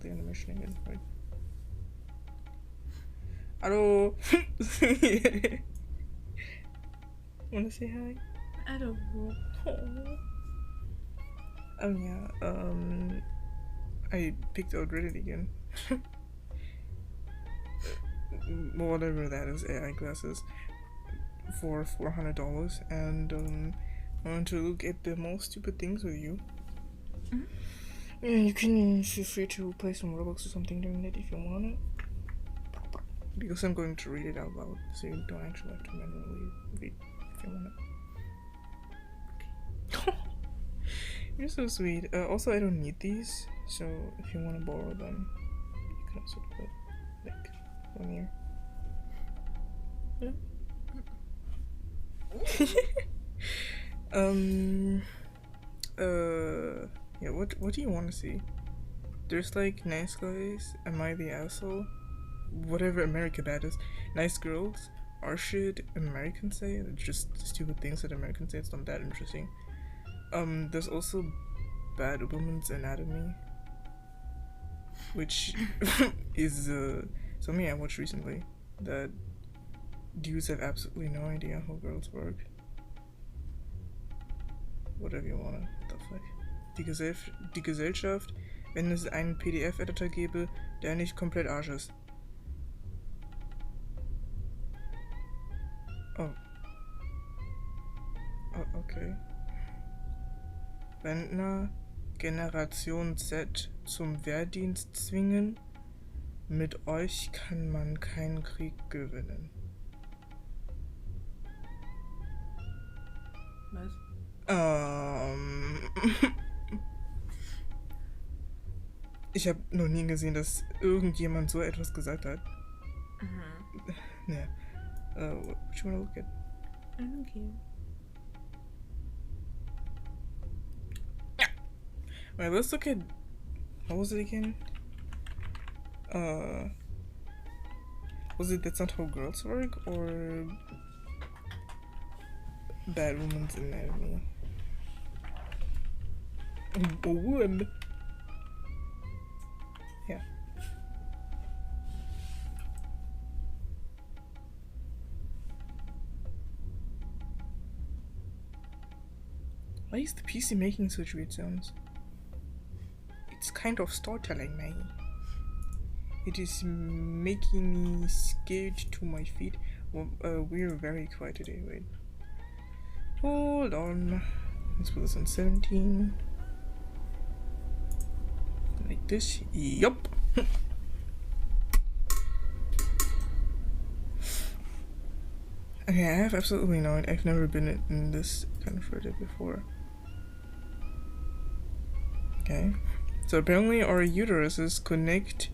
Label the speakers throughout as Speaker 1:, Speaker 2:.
Speaker 1: the animation again. Right. Hello. Wanna say hi?
Speaker 2: I don't know.
Speaker 1: Yeah. I picked out Reddit again. Whatever that is, AI glasses for $400, and I want to look at the most stupid things with you.
Speaker 2: Mm-hmm.
Speaker 1: Yeah, you can feel free to play some Roblox or something during it if you want it. Because I'm going to read it out loud, so you don't actually have to manually read if you want it. Okay. You're so sweet. Also, I don't need these, so if you want to borrow them, you can also do it. Like, 1 year. Yeah. Yeah, what do you want to see? There's like nice guys, am I the asshole? Whatever America that is. Nice girls, are shit Americans say. It's just stupid things that Americans say. It's not that interesting. There's also Bad Women's Anatomy, which is something I watched recently that dudes have absolutely no idea how girls work. Whatever you wanna. What the fuck? Die Gesellschaft, wenn es einen PDF-Editor gäbe, der nicht komplett Arsch ist. Oh. Oh, okay. Rentner, Generation Z zum Wehrdienst zwingen. Mit euch kann man keinen Krieg gewinnen.
Speaker 2: Was?
Speaker 1: Ich habe noch nie gesehen, dass irgendjemand so etwas gesagt hat. Yeah. What you wanna look at?
Speaker 2: I don't care.
Speaker 1: Alright, let's look at. What was it again? Was it That's Not How Girls Work or Bad Women's Anatomy? Woman. Yeah. Why is the PC making such weird sounds? It's kind of storytelling, man. It is making me scared to my feet. Well, we're very quiet today, wait. Hold on. Let's put this on 17. Like this. Yup. Okay, I have absolutely no idea. I've never been in this kind of Reddit before. Okay. So apparently our uteruses connect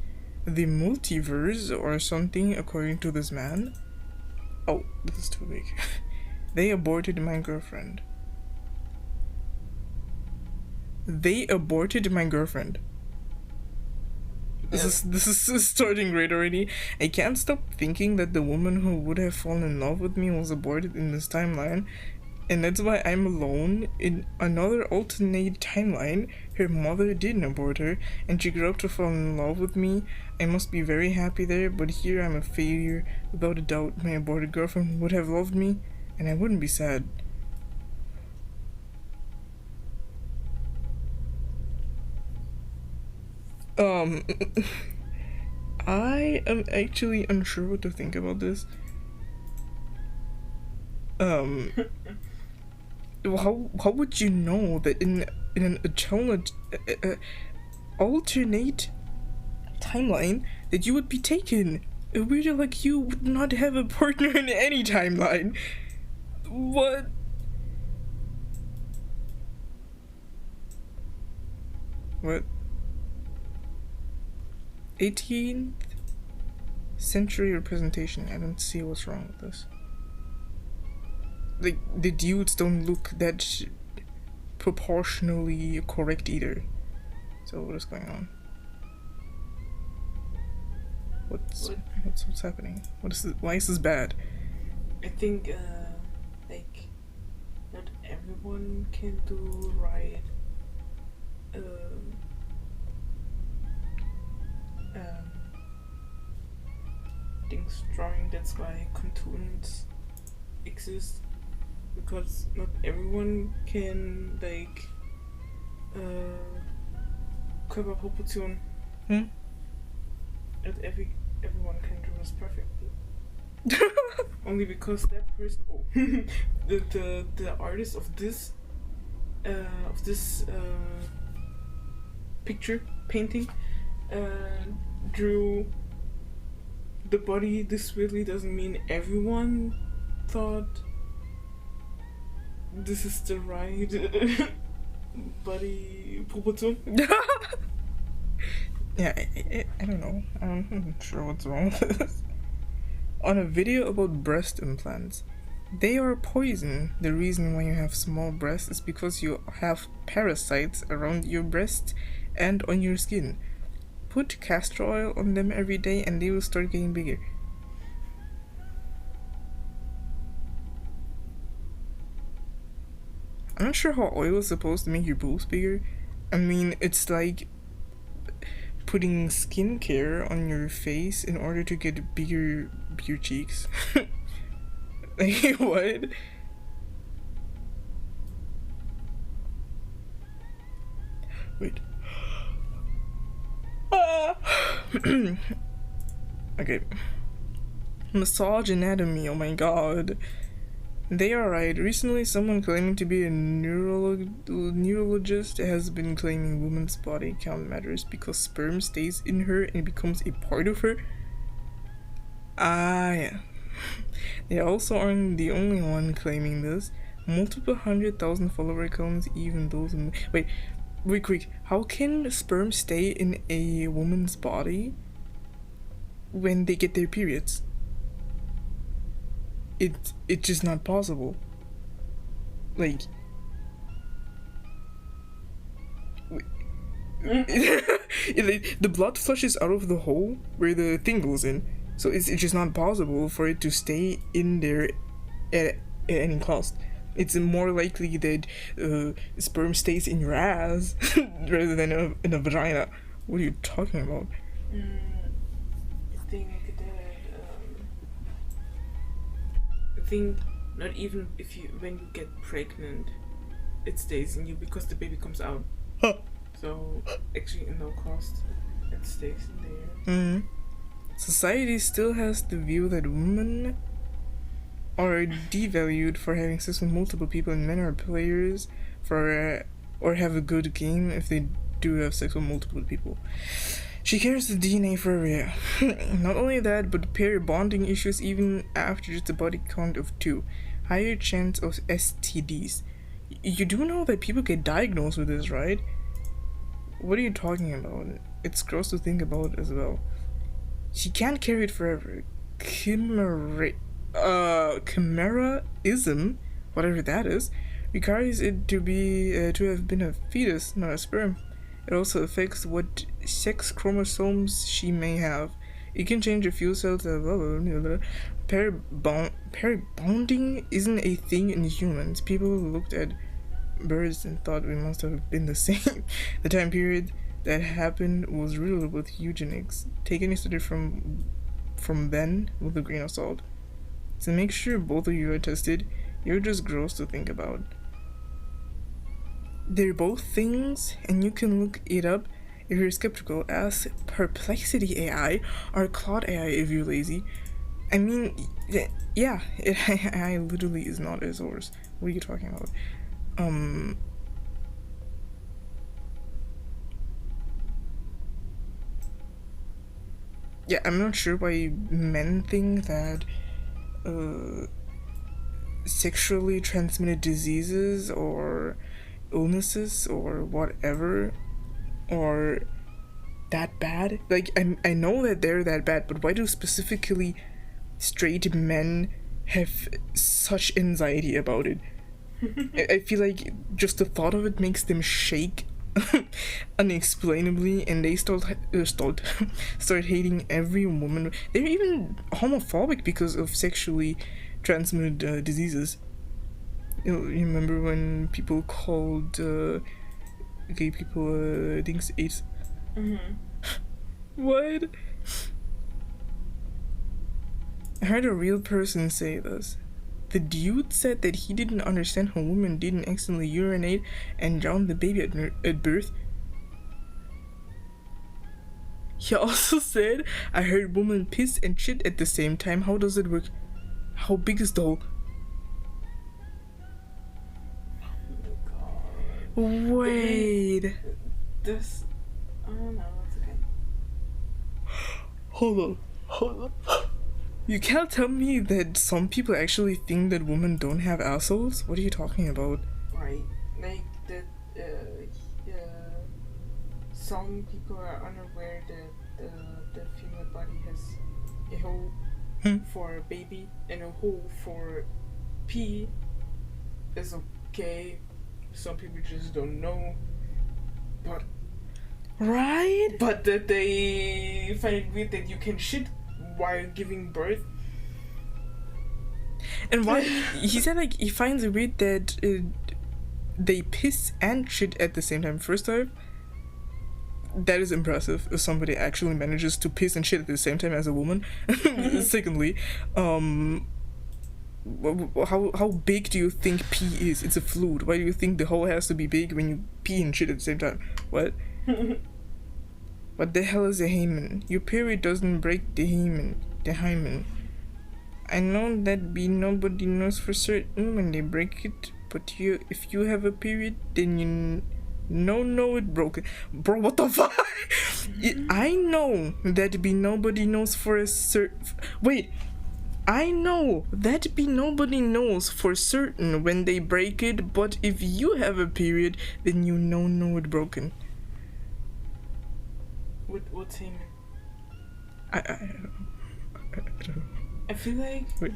Speaker 1: the multiverse or something according to this man. Oh, this is too big. They aborted my girlfriend. They aborted my girlfriend. This is starting great already. I can't stop thinking that the woman who would have fallen in love with me was aborted in this timeline, and that's why I'm alone. In another alternate timeline, her mother didn't abort her, and she grew up to fall in love with me. I must be very happy there, but here I'm a failure. Without a doubt, my aborted girlfriend would have loved me, and I wouldn't be sad. I am actually unsure what to think about this. How would you know that in an alternate timeline that you would be taken? A weirdo like you would not have a partner in any timeline. What? What? 18th century representation. I don't see what's wrong with this. Like, the dudes don't look that proportionally correct either. So what is going on? What's happening? What is this? Why is this bad?
Speaker 2: I think like not everyone can do right things drawing. That's why cartoons exist, because not everyone can like Körperproportion. Not everyone can draw this perfectly. Only because that person, the artist of this picture painting drew the body this weirdly doesn't mean everyone thought this is the right body proportion.
Speaker 1: Yeah, I don't know. I'm not sure what's wrong with this. On a video about breast implants, they are poison. The reason why you have small breasts is because you have parasites around your breast and on your skin. Put castor oil on them every day and they will start getting bigger. I'm not sure how oil is supposed to make your boobs bigger. I mean, it's like putting skincare on your face in order to get bigger cheeks. Like, what? Wait. Okay. Massage anatomy, oh my god. They are right. Recently, someone claiming to be a neurologist has been claiming women's body count matters because sperm stays in her and becomes a part of her. Yeah. They also aren't the only one claiming this. Multiple 100,000 follower accounts, even those in... Wait, quick. How can sperm stay in a woman's body when they get their periods? It's just not possible. Like... the blood flushes out of the hole where the thing goes in. So it's just not possible for it to stay in there at any cost. It's more likely that sperm stays in your ass rather than in a vagina. What are you talking about?
Speaker 2: I think not even when you get pregnant, it stays in you because the baby comes out.
Speaker 1: Huh.
Speaker 2: So actually, at no cost, it stays in there.
Speaker 1: Society still has the view that women are devalued for having sex with multiple people, and men are players or have a good game if they do have sex with multiple people. She carries the DNA for Rhea. Not only that, but pair bonding issues even after just a body count of 2. Higher chance of STDs. You do know that people get diagnosed with this, right? What are you talking about? It's gross to think about as well. She can't carry it forever. Chimeraism, whatever that is, requires it to have been a fetus, not a sperm. It also affects what sex chromosomes she may have. It can change a few cells. Pair bonding isn't a thing in humans. People looked at birds and thought we must have been the same. The time period that happened was riddled with eugenics. Take any study from then with a grain of salt. So make sure both of you are tested. You're just gross to think about. They're both things, and you can look it up if you're skeptical. Ask Perplexity AI or Claude AI if you're lazy. I mean, yeah, AI literally is not a source. What are you talking about? Yeah, I'm not sure why men think that sexually transmitted diseases or illnesses or whatever are that bad. Like, I know that they're that bad, but why do specifically straight men have such anxiety about it? I feel like just the thought of it makes them shake unexplainably, and they start hating every woman. They're even homophobic because of sexually transmitted diseases. You remember when people called gay people things AIDS? What? I heard a real person say this. The dude said that he didn't understand how women didn't accidentally urinate and drown the baby at birth. He also said, I heard women piss and shit at the same time. How does it work? How big is the hole?
Speaker 2: Oh my god.
Speaker 1: Wait.
Speaker 2: This. Oh no, it's okay.
Speaker 1: Hold on. You can't tell me that some people actually think that women don't have assholes? What are you talking about?
Speaker 2: Right. Like that. Some people are unaware that the female body has a hole for a baby and a hole for pee. Is okay. Some people just don't know. But
Speaker 1: Right?
Speaker 2: But that they find it weird that you can shit while giving birth.
Speaker 1: And why? He said like he finds it weird that they piss and shit at the same time. First off, that is impressive if somebody actually manages to piss and shit at the same time as a woman. Secondly, how big do you think pee is? It's a fluid. Why do you think the hole has to be big when you pee and shit at the same time? What? What the hell is a hymen? Your period doesn't break the hymen. I know that nobody knows for certain when they break it, but if you have a period, then you know it broken. Bro, what the fuck? I know that nobody knows for a certain. Wait. I know that nobody knows for certain when they break it, but if you have a period, then you know it broken.
Speaker 2: What's hymen?
Speaker 1: I don't know.
Speaker 2: I feel like.
Speaker 1: Wait.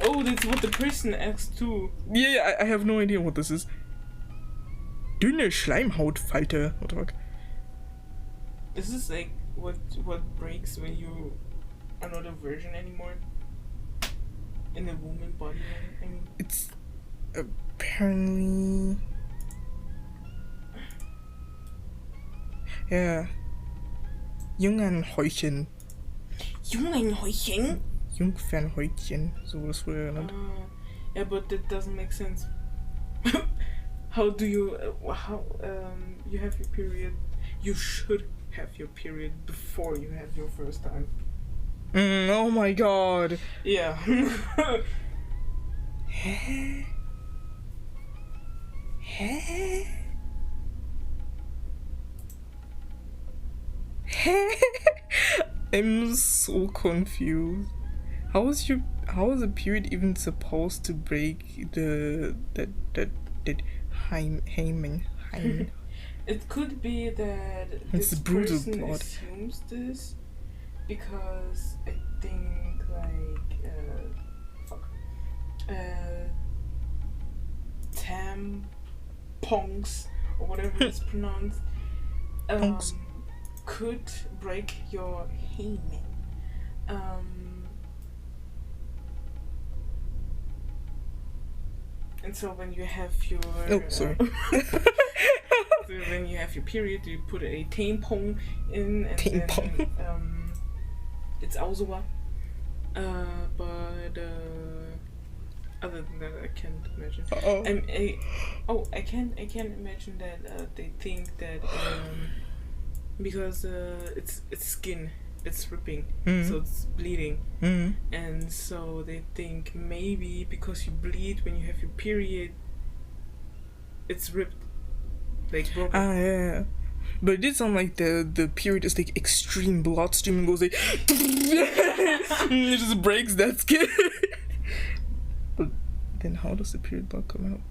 Speaker 2: Oh, that's what the person asked too.
Speaker 1: Yeah, I have no idea what this is. Dünne Schleimhautfalte. What the fuck?
Speaker 2: This is like what breaks when you are not a virgin anymore. In a woman body, I mean.
Speaker 1: It's apparently. Ja. Jungenhäutchen.
Speaker 2: Jungenhäutchen?
Speaker 1: Jungfernhäutchen, so wurde es früher genannt.
Speaker 2: Yeah, but that doesn't make sense. How do you, you have your period? You should have your period before you have your first time.
Speaker 1: Oh my god.
Speaker 2: Yeah.
Speaker 1: I'm so confused. How is a period even supposed to break that hymen?
Speaker 2: It could be that
Speaker 1: It's
Speaker 2: this
Speaker 1: brutal
Speaker 2: person
Speaker 1: plot.
Speaker 2: assumes this because I think like tampons or whatever it's pronounced could break your hymen. And so when you have your
Speaker 1: sorry.
Speaker 2: so when you have your period, you put a tampon in, and
Speaker 1: Tampon.
Speaker 2: then it's also but other than that, I can't imagine. I can imagine that they think that because it's skin, it's ripping, so it's bleeding, and so they think maybe because you bleed when you have your period, it's ripped, like broken.
Speaker 1: Yeah. But it did sound like the period is like extreme blood stream and goes like it just breaks that skin. But then how does the period blood come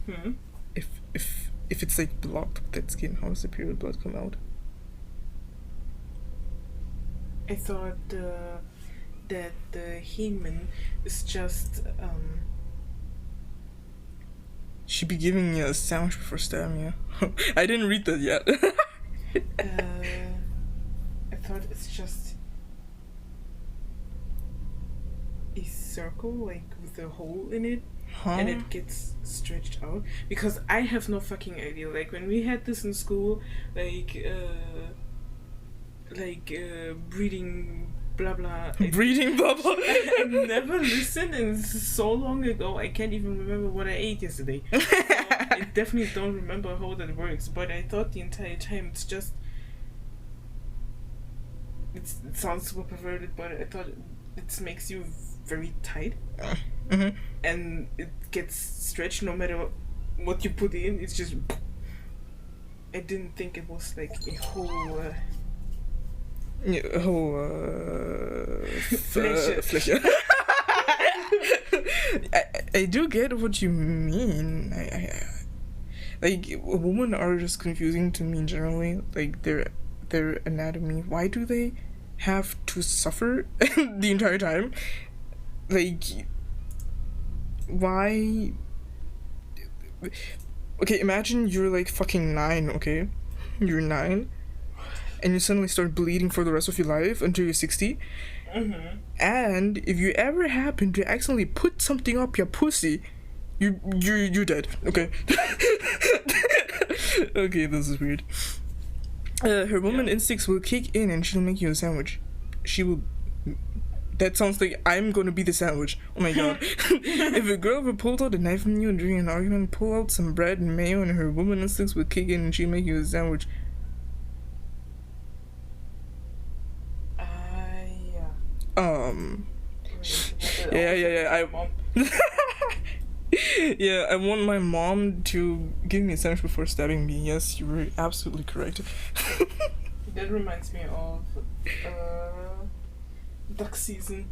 Speaker 1: out? If it's like blocked with that skin, how does the period blood come out?
Speaker 2: I thought that the hymen is just
Speaker 1: She be giving me a sandwich before stabbing you. I didn't read that yet.
Speaker 2: I thought it's just a circle, like with a hole in it, and it gets stretched out. Because I have no fucking idea. Like when we had this in school, like breeding blah blah.
Speaker 1: Breeding blah blah.
Speaker 2: I never listened, and this is so long ago. I can't even remember what I ate yesterday. So I definitely don't remember how that works. But I thought the entire time it sounds super perverted, but I thought it makes you very tight, and it gets stretched no matter what you put in. It's just. I didn't think it was like a whole.
Speaker 1: Fläche. I do get what you mean. I like women are just confusing to me generally. Like their anatomy. Why do they have to suffer the entire time? Like why? Okay, imagine you're like fucking 9. Okay, you're 9. And you suddenly start bleeding for the rest of your life until you're 60. And if you ever happen to accidentally put something up your pussy, you're dead. Okay. Okay, this is weird. Her woman instincts will kick in and she'll make you a sandwich. She will. That sounds like I'm gonna be the sandwich. Oh my god. If a girl ever pulled out a knife from you during an argument, pull out some bread and mayo, and her woman instincts will kick in and she'll make you a sandwich. I want my mom to give me a sandwich before stabbing me. Yes, you were absolutely correct.
Speaker 2: That reminds me of duck season.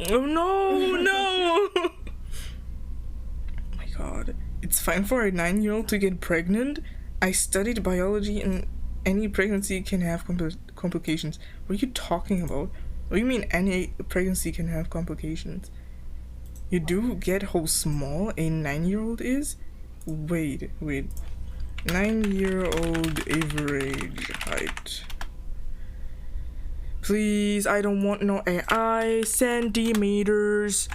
Speaker 1: Oh no! Oh my god. It's fine for a 9-year-old to get pregnant. I studied biology and any pregnancy can have complications. What are you talking about? What do you mean any pregnancy can have complications? You do get how small a 9-year-old is? Wait. 9-year-old average height. Please, I don't want no AI. Centimeters.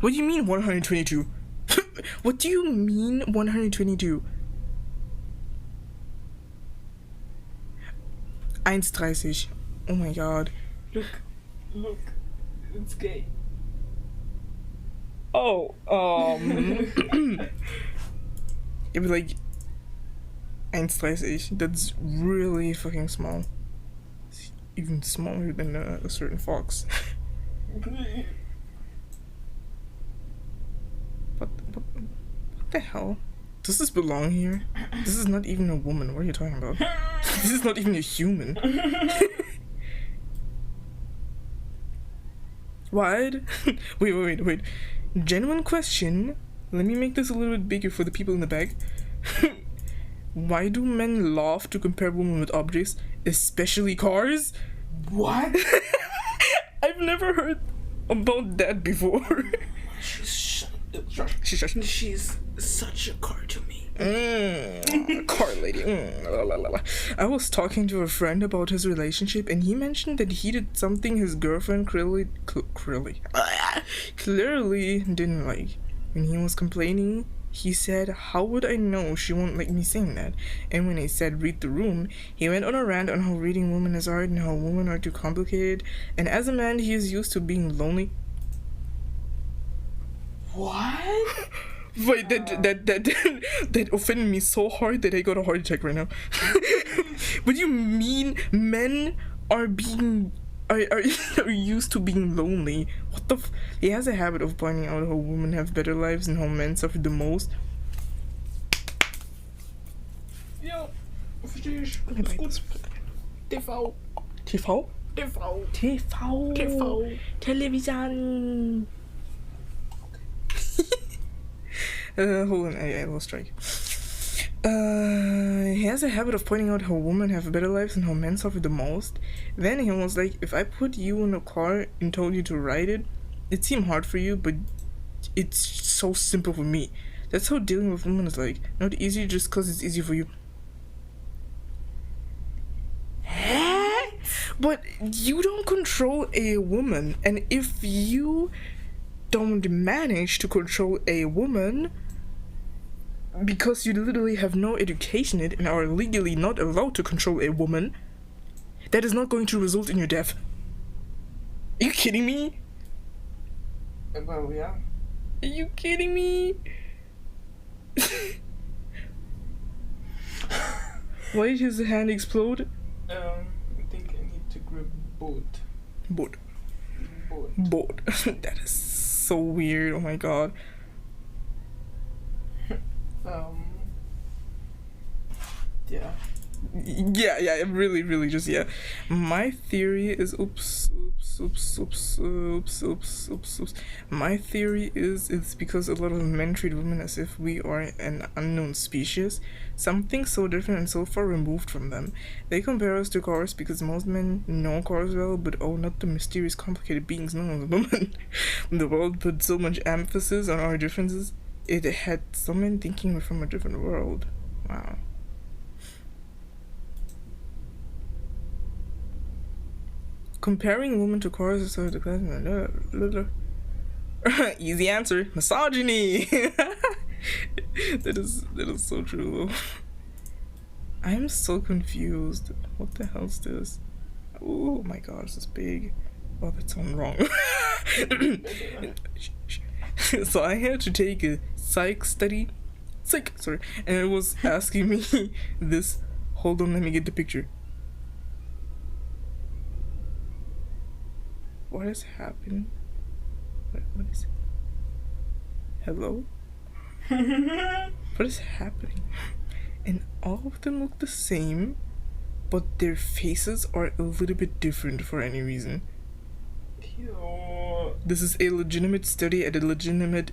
Speaker 1: What do you mean 122? What do you mean 122? 1,30. Oh my god.
Speaker 2: Look, it's gay.
Speaker 1: Oh, it was like 1,30. That's really fucking small. It's even smaller than a certain fox. What the hell? Does this belong here? This is not even a woman. What are you talking about? This is not even a human. What? Wait. Genuine question. Let me make this a little bit bigger for the people in the back. Why do men love to compare women with objects, especially cars?
Speaker 2: What?
Speaker 1: I've never heard about that before.
Speaker 2: She's such a car to me.
Speaker 1: Car lady. I was talking to a friend about his relationship, and he mentioned that he did something his girlfriend clearly didn't like. When he was complaining, he said, "How would I know she won't like me saying that?" And when I said, "Read the room," he went on a rant on how reading women is hard and how women are too complicated. And as a man, he is used to being lonely.
Speaker 2: What?
Speaker 1: Wait, that offended me so hard that I got a heart attack right now. What do you mean men are used to being lonely? What the he has a habit of pointing out how women have better lives and how men suffer the most.
Speaker 2: Ja, verstehe ich. Ist gut. TV.
Speaker 1: TV?
Speaker 2: TV.
Speaker 1: TV.
Speaker 2: TV.
Speaker 1: Television. Hold on, I lost track. He has a habit of pointing out how women have better lives and how men suffer the most. Then he was like, if I put you in a car and told you to ride it, it seemed hard for you, but it's so simple for me. That's how dealing with women is like. Not easy just cause it's easy for you. But you don't control a woman, and if you don't manage to control a woman, because you literally have no education in it and are legally not allowed to control a woman, that is not going to result in your death. Are you kidding me?
Speaker 2: Well, yeah.
Speaker 1: Are you kidding me? Why did his hand explode?
Speaker 2: I think I need to grab boat.
Speaker 1: Boat. That is so weird. Oh my god. Yeah, really just, yeah. My theory is, my theory is it's because a lot of men treat women as if we are an unknown species, something so different and so far removed from them. They compare us to cars because most men know cars well, but not the mysterious, complicated beings known as women. The world put so much emphasis on our differences, it had some men thinking we're from a different world. Wow. Comparing women to cars is so the easy answer: misogyny. that is so true though. I am so confused. What the hell is this? Oh my god, this is big. Oh, that sounds wrong. So I had to take a psych, and it was asking me this. Hold on, let me get the picture. What is happening? What is it? Hello? What is happening? And all of them look the same, but their faces are a little bit different for any reason.
Speaker 2: Cute.
Speaker 1: This is a legitimate study at a legitimate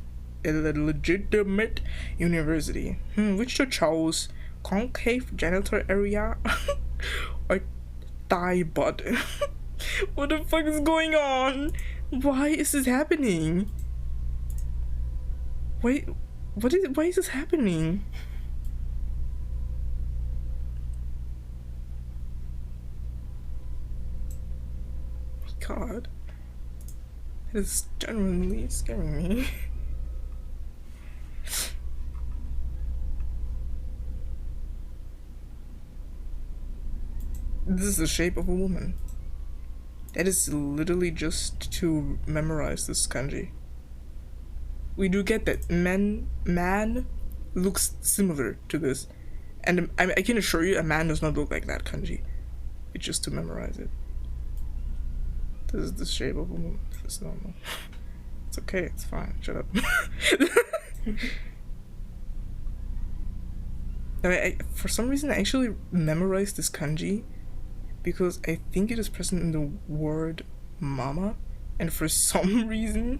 Speaker 1: university. Which to chose? Concave genital area or thigh butt? What the fuck is going on? Why is this happening? Why is this happening? Oh my god. It is genuinely scaring me. This is the shape of a woman. That is literally just to memorize this kanji. We do get that man looks similar to this, and I can assure you a man does not look like that kanji. It's just to memorize it. This is the shape of a woman. It's normal. It's okay, it's fine, shut up. I for some reason I actually memorized this kanji because I think it is present in the word mama, and for some reason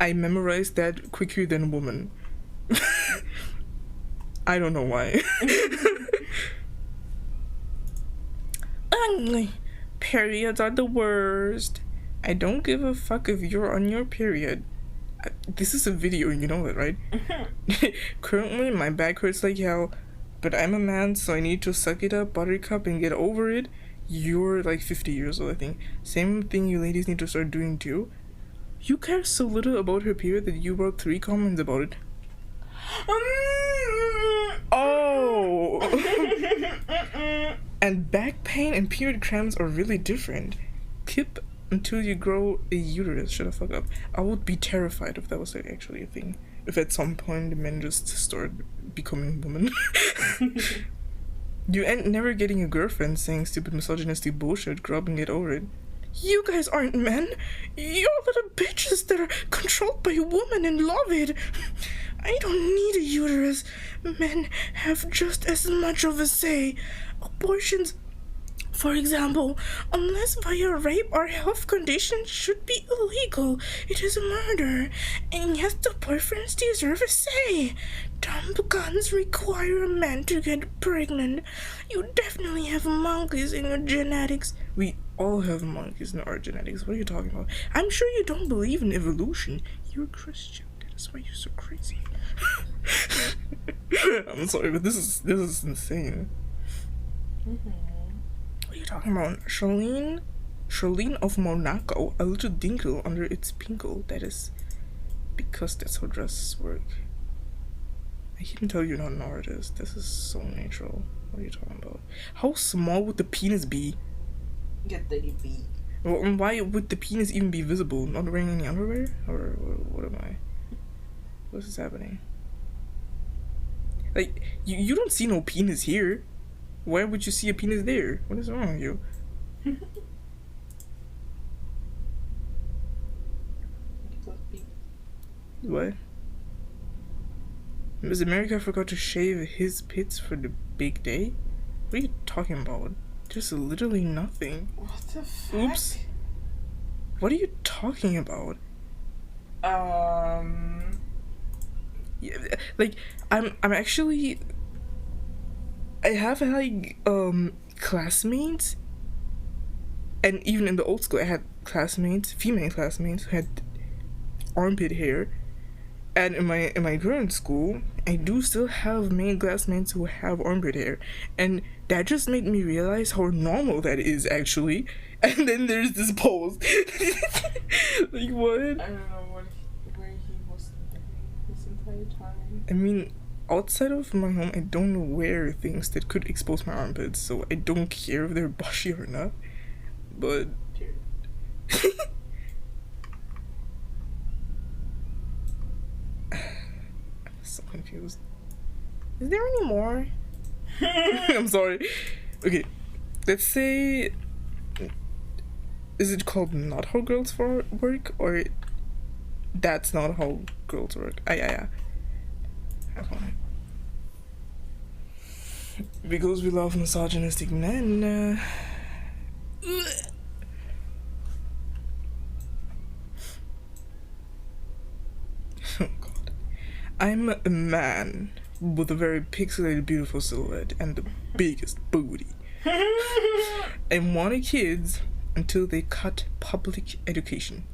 Speaker 1: I memorized that quicker than woman. I don't know why. Periods are the worst. I don't give a fuck if you're on your period. This is a video, you know that, right? Currently my back hurts like hell, but I'm a man, so I need to suck it up, buttercup, and get over it. You're like 50 years old, I think. Same thing you ladies need to start doing too. You care so little about her period that you wrote 3 comments about it. Oh! And back pain and period cramps are really different. Keep until you grow a uterus. Shut the fuck up. I would be terrified if that was actually a thing. If at some point the men just start becoming women. You end never getting a girlfriend saying stupid misogynistic bullshit, grow up and get over it. You guys aren't men. You're little bitches that are controlled by a woman and love it. I don't need a uterus. Men have just as much of a say. Abortions, for example, unless via rape or health condition, should be illegal. It is murder. And yes, the boyfriends deserve a say. Dumb guns require a man to get pregnant. You definitely have monkeys in your genetics. We all have monkeys in our genetics. What are you talking about? I'm sure you don't believe in evolution. You're a Christian. That is why you're so crazy. I'm sorry, but this is insane. What are you talking about? Charlene of Monaco, a little dinkle under its pinkle. That is because that's how dresses work. I can tell you're not an artist. This is so natural. What are you talking about? How small would the penis be?
Speaker 2: Get the B.
Speaker 1: Well, and why would the penis even be visible? Not wearing any underwear? Or what am I? What is happening? Like, you don't see no penis here. Why would you see a penis there? What is wrong with you? What? Miss America forgot to shave his pits for the big day? What are you talking about? There's literally nothing.
Speaker 2: What the fuck?
Speaker 1: Oops. What are you talking about? Yeah, like, I'm actually... I have, like, classmates, and even in the old school I had classmates, female classmates, who had armpit hair. And in my current school, I do still have male classmates who have armpit hair, and that just made me realize how normal that is, actually. And then there's this pose. Like, what?
Speaker 2: I don't know where he was living this entire time.
Speaker 1: I mean, outside of my home, I don't wear things that could expose my armpits, so I don't care if they're bushy or not. But I'm so confused. Is there any more? I'm sorry. Okay, let's say... Is it called Not How Girls Work, or That's Not How Girls Work? Yeah. Because we love misogynistic men. Oh god. I'm a man with a very pixelated, beautiful silhouette and the biggest booty. I wanted kids until they cut public education.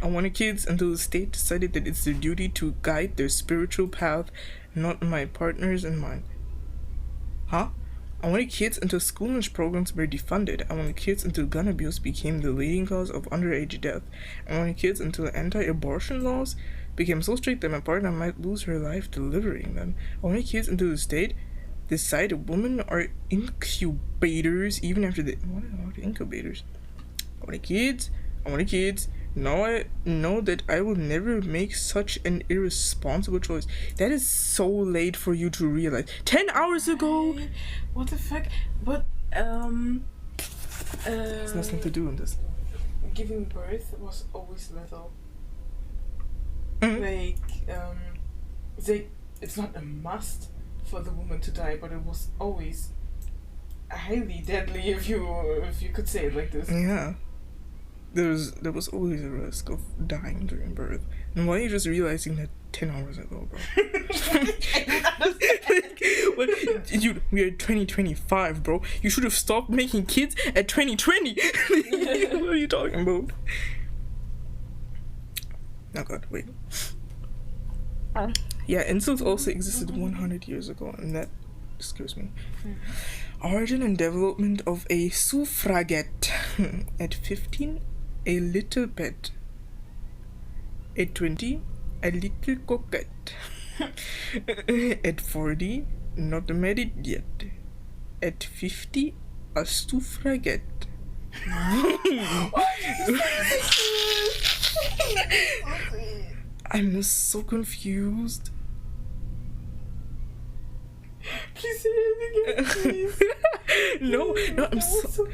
Speaker 1: I wanted kids until the state decided that it's their duty to guide their spiritual path, not my partner's and mine. I wanted kids until school lunch programs were defunded. I wanted kids until gun abuse became the leading cause of underage death. I wanted kids until anti-abortion laws became so strict that my partner might lose her life delivering them. I wanted kids until the state decided women are incubators even after the... What are incubators? I wanted kids. Now I know that I will never make such an irresponsible choice. That is so late for you to realize. 10 hours ago?
Speaker 2: What the fuck? But,
Speaker 1: there's nothing to do in this.
Speaker 2: Giving birth was always lethal.
Speaker 1: Mm-hmm.
Speaker 2: Like, it's not a must for the woman to die, but it was always highly deadly, if you could say it like this.
Speaker 1: Yeah. There was always a risk of dying during birth. And why are you just realizing that 10 hours ago, bro? Dude, we are 2025, bro. You should have stopped making kids at 2020. What are you talking about? Oh god, wait. Yeah, incels also existed 100 years ago, and that scares me. Origin and development of a suffragette. At 15, a little pet. At 20, a little coquette. At 40, not married yet. At 50, a suffragette. I'm so confused.
Speaker 2: Please say it again, please.
Speaker 1: No, I'm
Speaker 2: so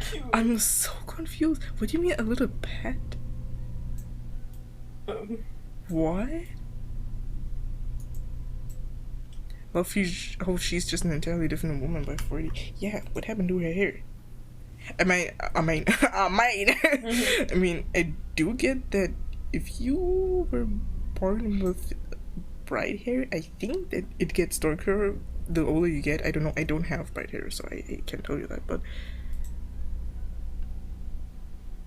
Speaker 1: so confused. What do you mean a little pet? What? Well, she's just an entirely different woman by 40. Yeah, what happened to her hair? I mean, I do get that if you were born with bright hair, I think that it gets darker the older you get. I don't know, I don't have bright hair, so I can't tell you that, but...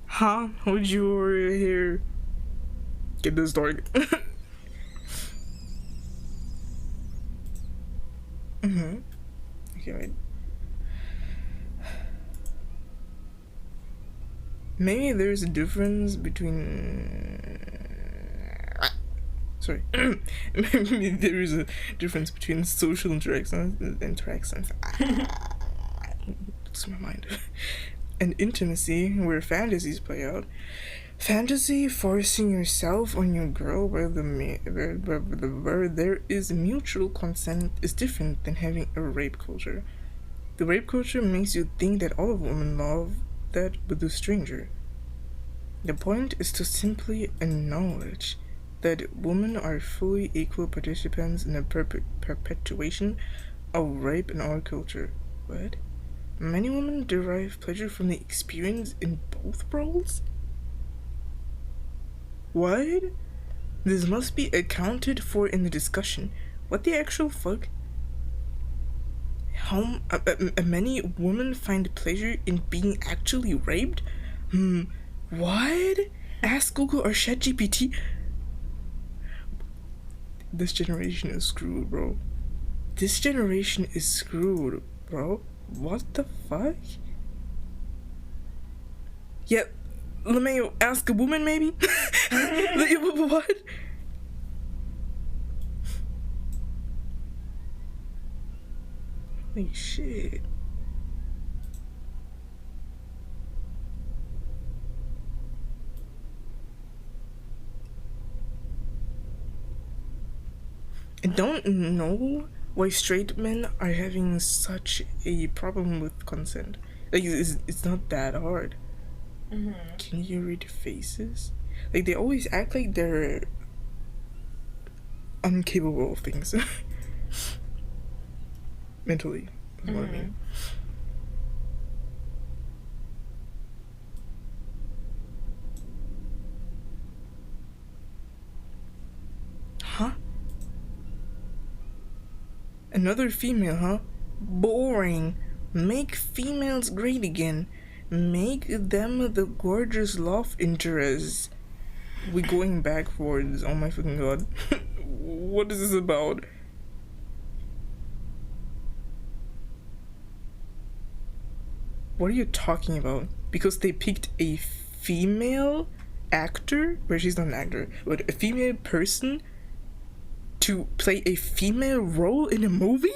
Speaker 1: How would your hair get this dark? Okay, wait. Maybe there's a difference between... Sorry. Maybe there is a difference between social interactions. Lose my mind. And intimacy, where fantasies play out. Fantasy forcing yourself on your girl where there is mutual consent is different than having a rape culture. The rape culture makes you think that all of women love that with the stranger. The point is to simply acknowledge that women are fully equal participants in the perpetuation of rape in our culture. What? Many women derive pleasure from the experience in both roles? What? This must be accounted for in the discussion. What the actual fuck? How many women find pleasure in being actually raped? What? Ask Google or ChatGPT. This generation is screwed, bro. This generation is screwed, bro. What the fuck? Yeah, LeMayo, ask a woman, maybe? What? Holy shit. I don't know why straight men are having such a problem with consent. Like, it's not that hard. Mm-hmm. Can you read faces? Like, they always act like they're incapable of things. Mentally, is what I mean. Huh? Another female, huh? Boring. Make females great again. Make them the gorgeous love interests. We're going backwards. Oh my fucking god. What is this about? What are you talking about? Because they picked a female actor? Well, she's not an actor, but a female person to play a female role in a movie?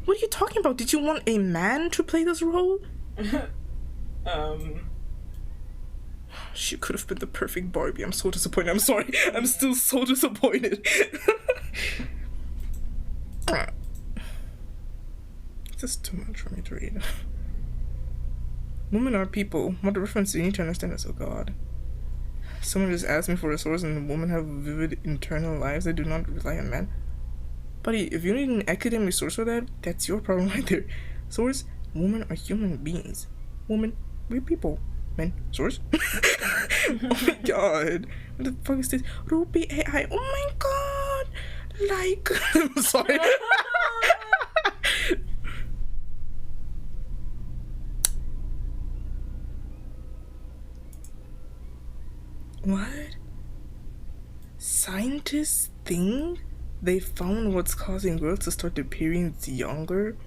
Speaker 1: What are you talking about? Did you want a man to play this role? She could have been the perfect Barbie. I'm so disappointed. I'm sorry. I'm still so disappointed. It's just too much for me to read. Women are people. What reference do you need to understand this? Oh god. Someone just asked me for a source and women have vivid internal lives that do not rely on men. Buddy, if you need an academic source for that, that's your problem right there. Source, women are human beings. Women, we're people. Men, source. Oh my god. What the fuck is this? Ruby AI. Oh my god. Like, I'm sorry. What? Scientists think they found what's causing girls to start their periods younger?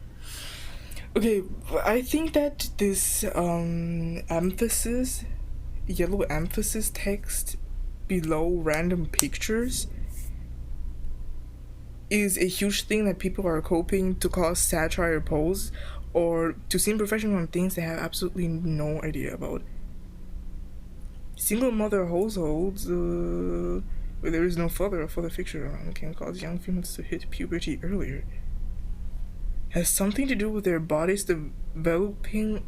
Speaker 1: Okay, I think that this emphasis, yellow emphasis text below random pictures is a huge thing that people are hoping to cause satire pose or to seem professional on things they have absolutely no idea about. Single mother households where there is no father or father figure around can cause young females to hit puberty earlier. Has something to do with their bodies developing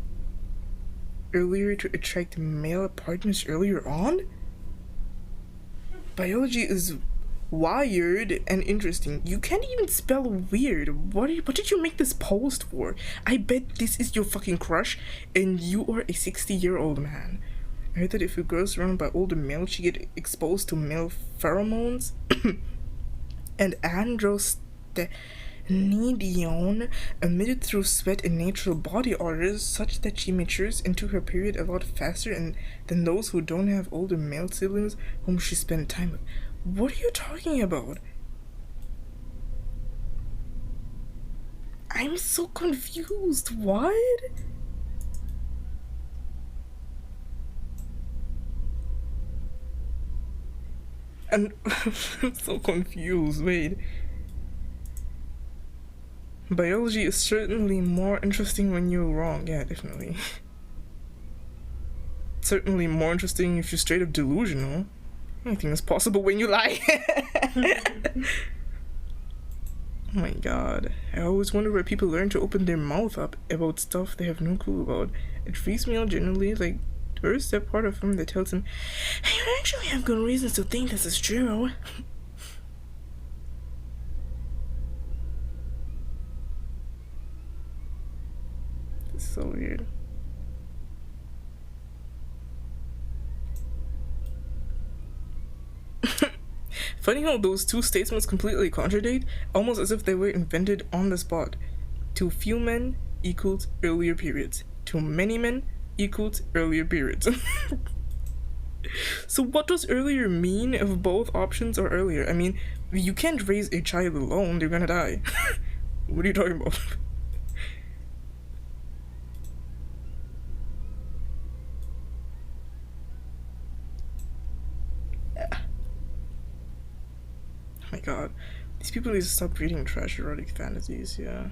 Speaker 1: earlier to attract male partners earlier on? Biology is wired and interesting. You can't even spell weird. What did you make this post for? I bet this is your fucking crush and you are a 60-year-old man. I heard that if a girl's surrounded by older males, she get exposed to male pheromones and androstenedione emitted through sweat and natural body odors, such that she matures into her period a lot faster than those who don't have older male siblings whom she spent time with. What are you talking about? I'm so confused. What? And I'm so confused. Wait. Biology is certainly more interesting when you're wrong. Yeah, definitely. Certainly more interesting if you're straight up delusional. Anything is possible when you lie. Oh my god. I always wonder where people learn to open their mouth up about stuff they have no clue about. It freaks me out generally, like, where is that part of them that tells them, hey, you actually have good reasons to think this is true? It's so weird. Funny how those two statements completely contradict, almost as if they were invented on the spot. Too few men equals earlier periods. Too many men equals earlier periods. So what does earlier mean if both options are earlier? I mean, you can't raise a child alone, they're gonna die. What are you talking about? My god, these people need to stop reading trash erotic fantasies. Yeah,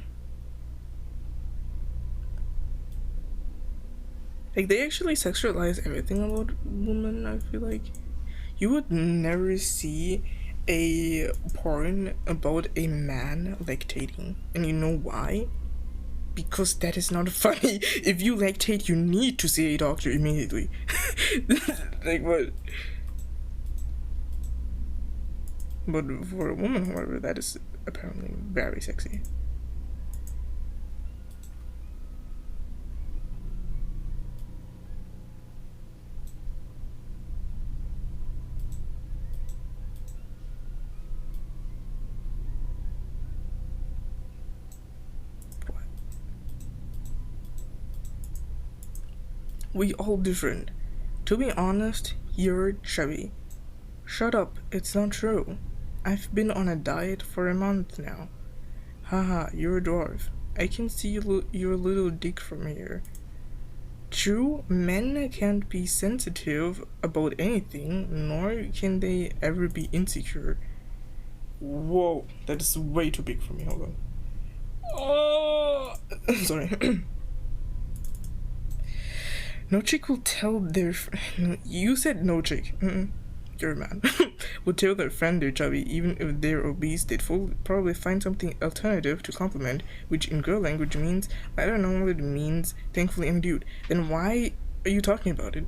Speaker 1: like they actually sexualize everything about women. I feel like you would never see a porn about a man lactating, and you know why? Because that is not funny. If you lactate, you need to see a doctor immediately. Like what? But for a woman, however, that is apparently very sexy. What? We all different. To be honest, you're chubby. Shut up, it's not true. I've been on a diet for a month now. Haha, you're a dwarf. I can see your little dick from here. True, men can't be sensitive about anything, nor can they ever be insecure. Whoa, that is way too big for me. Hold on. Oh, sorry. No chick will tell their you said no chick. You're a man. Would tell their friend they're chubby, even if they're obese. They'd probably find something alternative to compliment, which in girl language means, I don't know what it means. Thankfully, I'm a dude. Then why are you talking about it?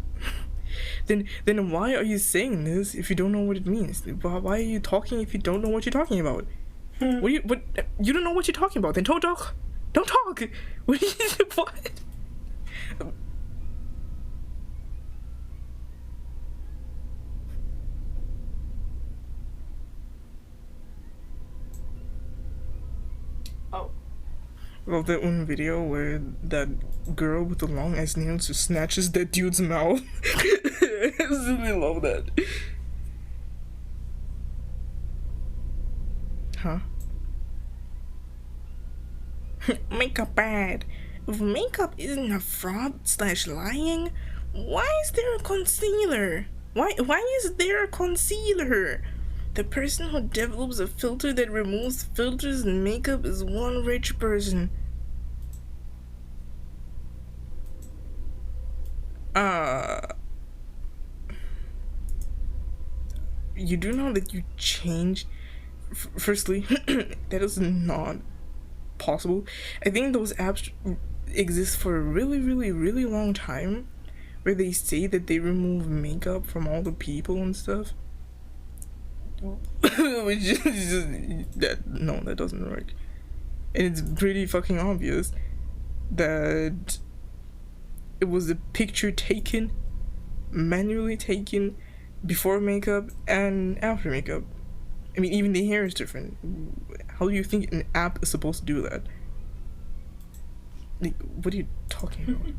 Speaker 1: then why are you saying this if you don't know what it means? Why are you talking if you don't know what you're talking about? What you don't know what you're talking about? Then don't talk. Don't talk. What? Love that one video where that girl with the long ass nails just snatches that dude's mouth. I really love that. Huh? Makeup bad. If makeup isn't a fraud/lying, why is there a concealer? Why is there a concealer? The person who develops a filter that removes filters and makeup is one rich person. You do know that you change. Firstly, that is not possible. I think those apps exist for a really, really, really long time, where they say that they remove makeup from all the people and stuff. Which is just, that doesn't work. And it's pretty fucking obvious that it was a picture taken, manually taken, before makeup and after makeup. I mean, even the hair is different. How do you think an app is supposed to do that? Like, what are you talking about?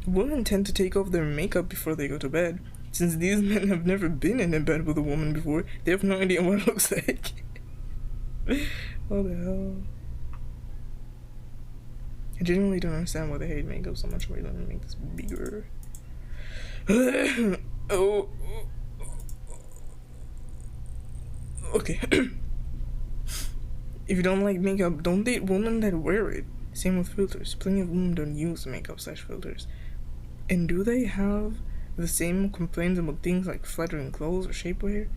Speaker 1: Women tend to take off their makeup before they go to bed. Since these men have never been in a bed with a woman before, they have no idea what it looks like. What the hell? I genuinely don't understand why they hate makeup so much. Why don't they make this bigger? Oh. Okay. If you don't like makeup, don't date women that wear it. Same with filters. Plenty of women don't use makeup/filters. And do they have the same complaints about things like flattering clothes or shapewear?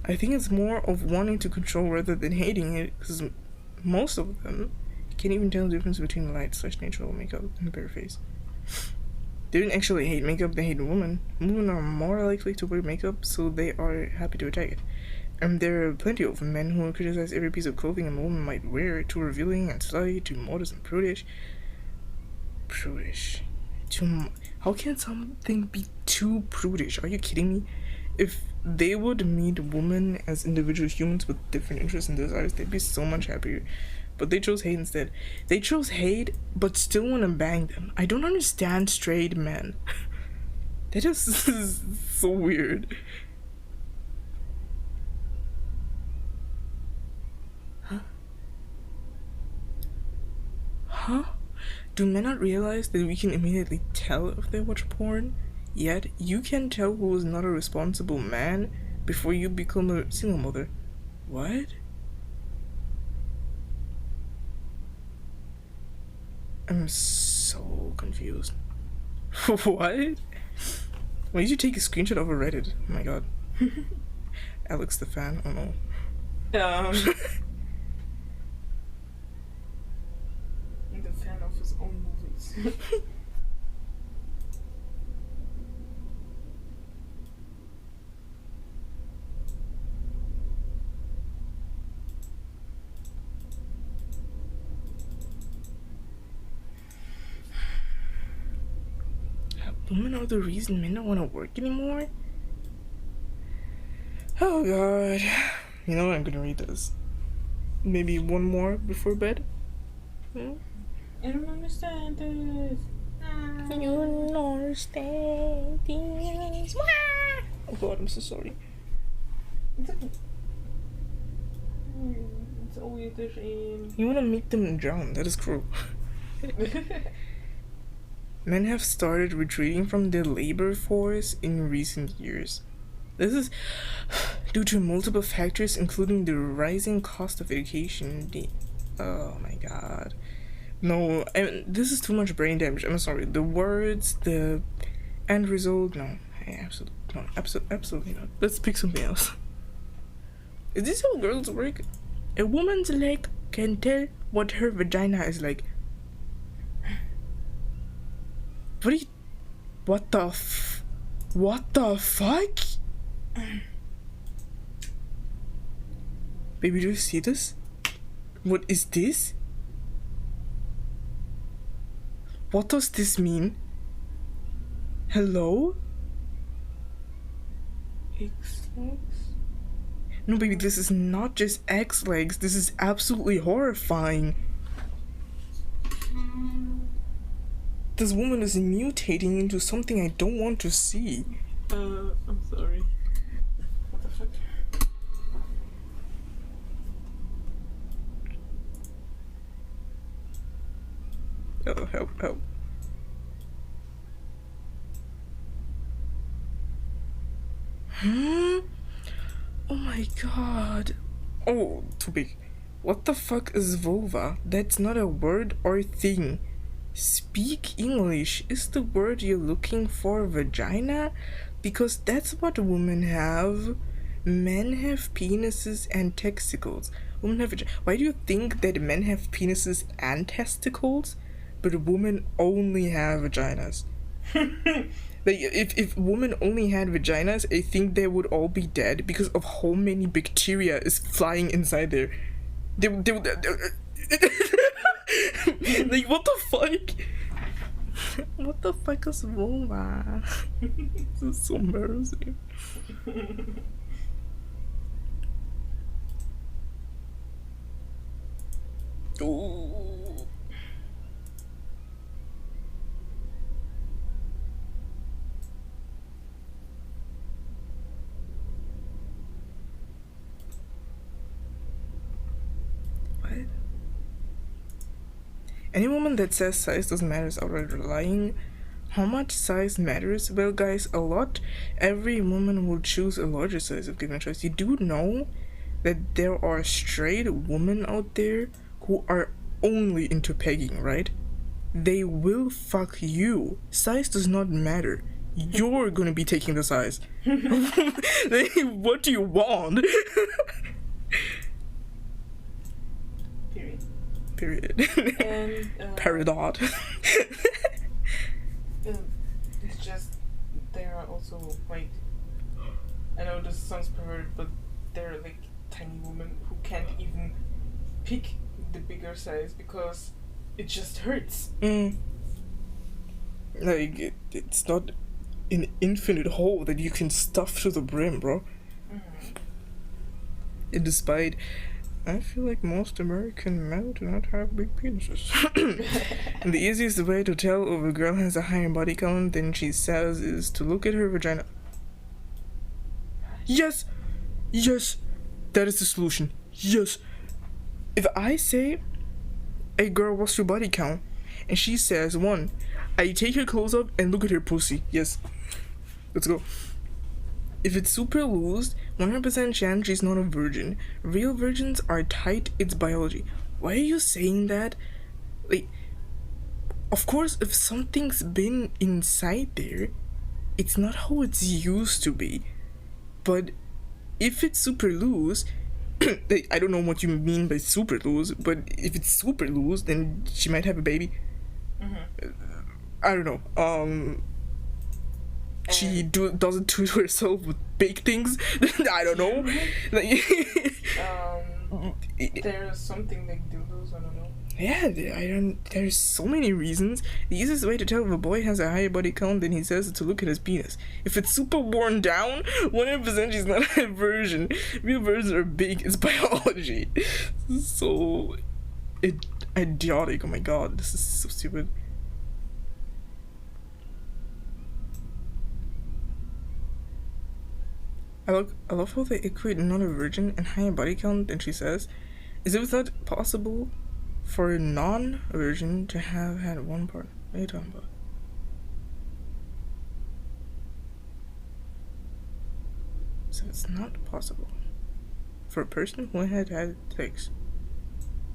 Speaker 1: I think it's more of wanting to control rather than hating it, because most of them can't even tell the difference between light/natural makeup and bare face. They don't actually hate makeup, they hate women. Women are more likely to wear makeup, so they are happy to attack it. And there are plenty of men who criticize every piece of clothing a woman might wear, too revealing and slutty, too modest and prudish. How can something be too prudish? Are you kidding me? If they would meet women as individual humans with different interests and desires, they'd be so much happier. But they chose hate instead. They chose hate, but still want to bang them. I don't understand straight men. That is so weird. Huh? Do men not realize that we can immediately tell if they watch porn? Yet, you can tell who is not a responsible man before you become a single mother. What? I'm so confused. What? Why did you take a screenshot of a Reddit? Oh my god. Alex the fan? Oh no.
Speaker 2: The fan of his own movies.
Speaker 1: Women are the reason men don't want to work anymore? Oh god. You know what? I'm gonna read this. Maybe one more before bed?
Speaker 2: I don't understand this.
Speaker 1: You don't understand this. Oh god, I'm so sorry.
Speaker 2: It's okay. It's always the same.
Speaker 1: You wanna make them drown? That is cruel. Men have started retreating from the labor force in recent years. This is due to multiple factors, including the rising cost of education. Oh my god. No, this is too much brain damage. I'm sorry. The words, the end result, no. Absolutely not. Let's pick something else. Is this how girls work? A woman's leg can tell what her vagina is like. What the fuck? Baby, do you see this? What is this? What does this mean? Hello?
Speaker 2: X-legs?
Speaker 1: No, baby, this is not just X-legs. This is absolutely horrifying. This woman is mutating into something I don't want to see.
Speaker 2: I'm sorry. What the fuck?
Speaker 1: Oh, help. Oh my god. Oh, too big. What the fuck is vulva? That's not a word or thing. Speak English. Is the word you're looking for vagina? Because that's what women have. Men have penises and testicles. Women have Why do you think that men have penises and testicles, but women only have vaginas? Like, if women only had vaginas, I think they would all be dead because of how many bacteria is flying inside there. They like, what the fuck? What the fuck is vulva? This is so embarrassing. Oh. Any woman that says size doesn't matter is outright lying. How much size matters? Well, guys, a lot. Every woman will choose a larger size if given a choice. You do know that there are straight women out there who are only into pegging, right? They will fuck you. Size does not matter. You're gonna be taking the size. What do you want? Period.
Speaker 2: And
Speaker 1: Peridot.
Speaker 2: it's just there are also like, I know this sounds perverted, but there are like tiny women who can't even pick the bigger size because it just hurts.
Speaker 1: Like it's not an infinite hole that you can stuff to the brim, bro. And despite, I feel like most American men do not have big penises. And the easiest way to tell if a girl has a higher body count than she says is to look at her vagina. Yes! Yes! That is the solution. Yes! If I say, hey girl, what's your body count? And she says, 1, I take her clothes up and look at her pussy. Yes. Let's go. If it's super loose, 100% chance she's not a virgin. Real virgins are tight, it's biology. Why are you saying that? Like, of course, if something's been inside there, it's not how it's used to be. But if it's super loose, like, I don't know what you mean by super loose, but if it's super loose, then she might have a baby. I don't know. She doesn't do it herself with big things. I don't know. Like,
Speaker 2: there's something like dildos. I don't know.
Speaker 1: Yeah, there's so many reasons. The easiest way to tell if a boy has a higher body count than he says is to look at his penis. If it's super worn down, 100% she's not a virgin. Real virgins are big. It's biology. So idiotic. Oh my god, this is so stupid. I love how they equate not a virgin and higher body count than she says. Is it not possible for a non-virgin to have had one partner? What are you talking about? So it's not possible for a person who had sex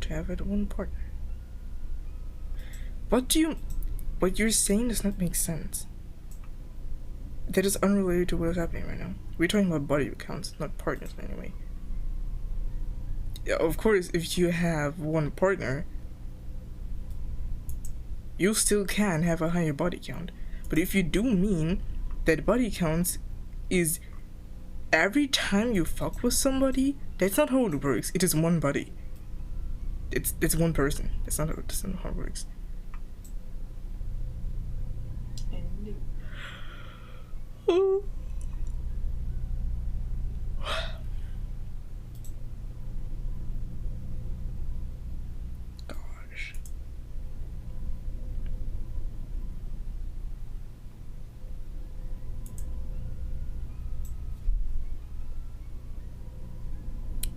Speaker 1: to have had one partner. What you're saying does not make sense. That is unrelated to what is happening right now. We're talking about body counts, not partners anyway. Yeah, of course, if you have one partner, you still can have a higher body count. But if you do mean that body counts is every time you fuck with somebody, that's not how it works. It is one body. It's one person. That's not how it works. Oh. Gosh.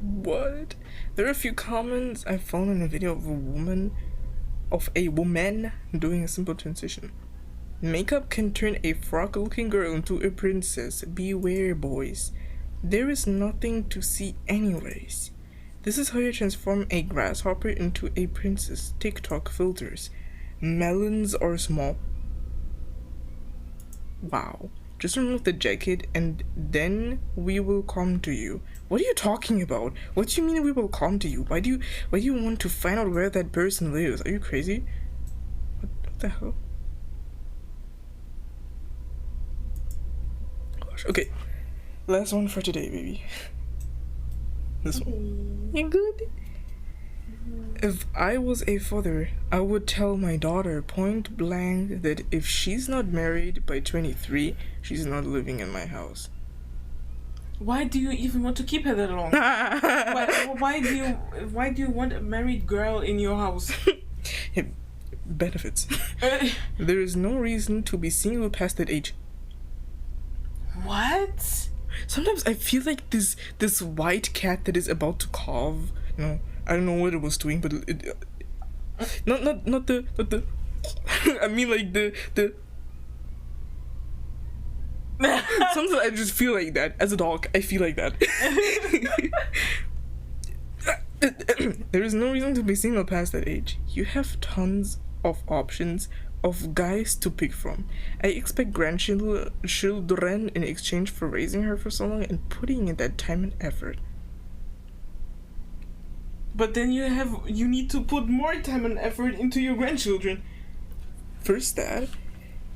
Speaker 1: What? There are a few comments I found in a video of a woman doing a simple transition. Makeup can turn a frog-looking girl into a princess. Beware, boys. There is nothing to see anyways. This is how you transform a grasshopper into a princess. TikTok filters. Melons are small. Wow. Just remove the jacket and then we will come to you. What are you talking about? What do you mean we will come to you? Why do you want to find out where that person lives? Are you crazy? What the hell? Okay, last one for today, baby. This one. You good? If I was a father, I would tell my daughter point blank that if she's not married by 23, she's not living in my house.
Speaker 2: Why do you even want to keep her that long? why do you want a married girl in your house?
Speaker 1: Benefits. There is no reason to be single past that age.
Speaker 2: What?
Speaker 1: Sometimes I feel like this white cat that is about to calve. No, I don't know what it was doing, but Not the I mean like the sometimes I just feel like that. As a dog, I feel like that. There is no reason to be single past that age. You have tons of options of guys to pick from. I expect grandchildren in exchange for raising her for so long and putting in that time and effort.
Speaker 2: But then you need to put more time and effort into your grandchildren.
Speaker 1: First that.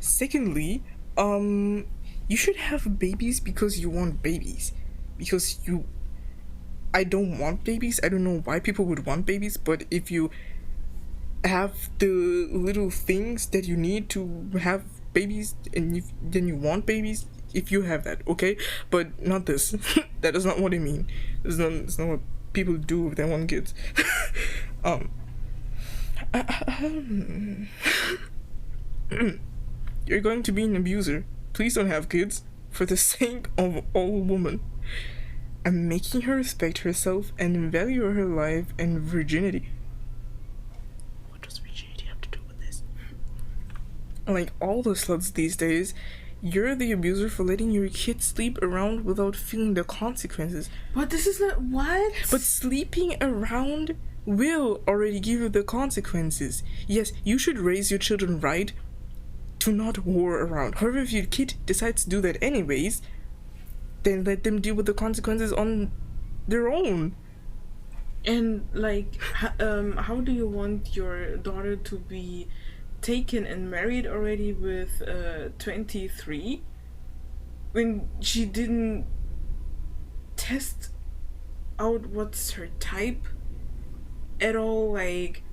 Speaker 1: Secondly, you should have babies because you want babies. Because I don't want babies. I don't know why people would want babies, but if you have the little things that you need to have babies and then you want babies, if you have that, okay? But not this. That is not what I mean. It's not what people do if they want kids. You're going to be an abuser. Please don't have kids. For the sake of all women. I'm making her respect herself and value her life and virginity. What does virginity have to do with this? Like all the sluts these days, you're the abuser for letting your kid sleep around without feeling the consequences.
Speaker 2: But this is not what?
Speaker 1: But sleeping around will already give you the consequences. Yes, you should raise your children right to not whore around. However, if your kid decides to do that anyways, then let them deal with the consequences on their own.
Speaker 2: And like, how do you want your daughter to be taken and married already with 23 when she didn't test out what's her type at all? Like,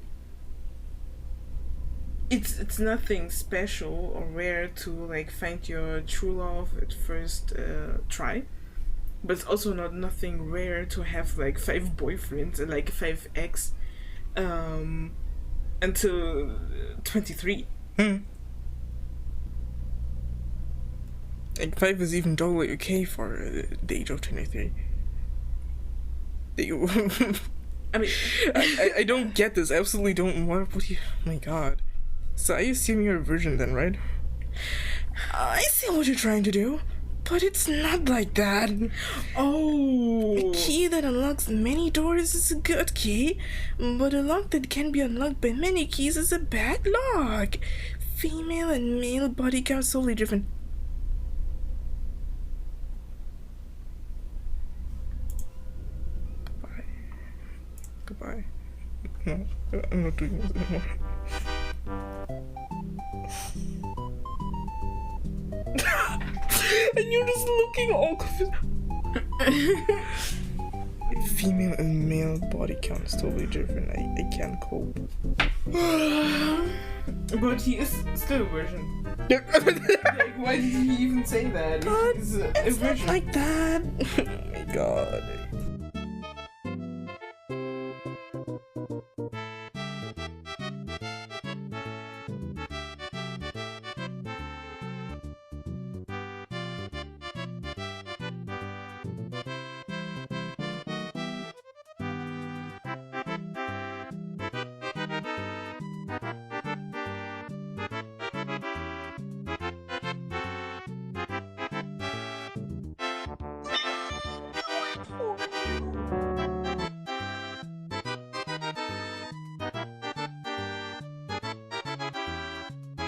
Speaker 2: it's nothing special or rare to like find your true love at first try, but it's also nothing rare to have like 5 boyfriends and like 5 ex until 23.
Speaker 1: Like 5 is even totally okay for the age of 23.
Speaker 2: I mean,
Speaker 1: I don't get this. I absolutely don't. What do you? Oh my god. So I assume you're a virgin then, right? I see what you're trying to do, but it's not like that.
Speaker 2: Oh.
Speaker 1: A key that unlocks many doors is a good key, but a lock that can be unlocked by many keys is a bad lock. Female and male body count are totally different. Goodbye. No, I'm not doing this anymore. And you're just looking all confused. Female and male body count is totally different. I can't cope.
Speaker 2: But he is still a virgin. Like, why did he even say that?
Speaker 1: But it's not like that. Oh my god.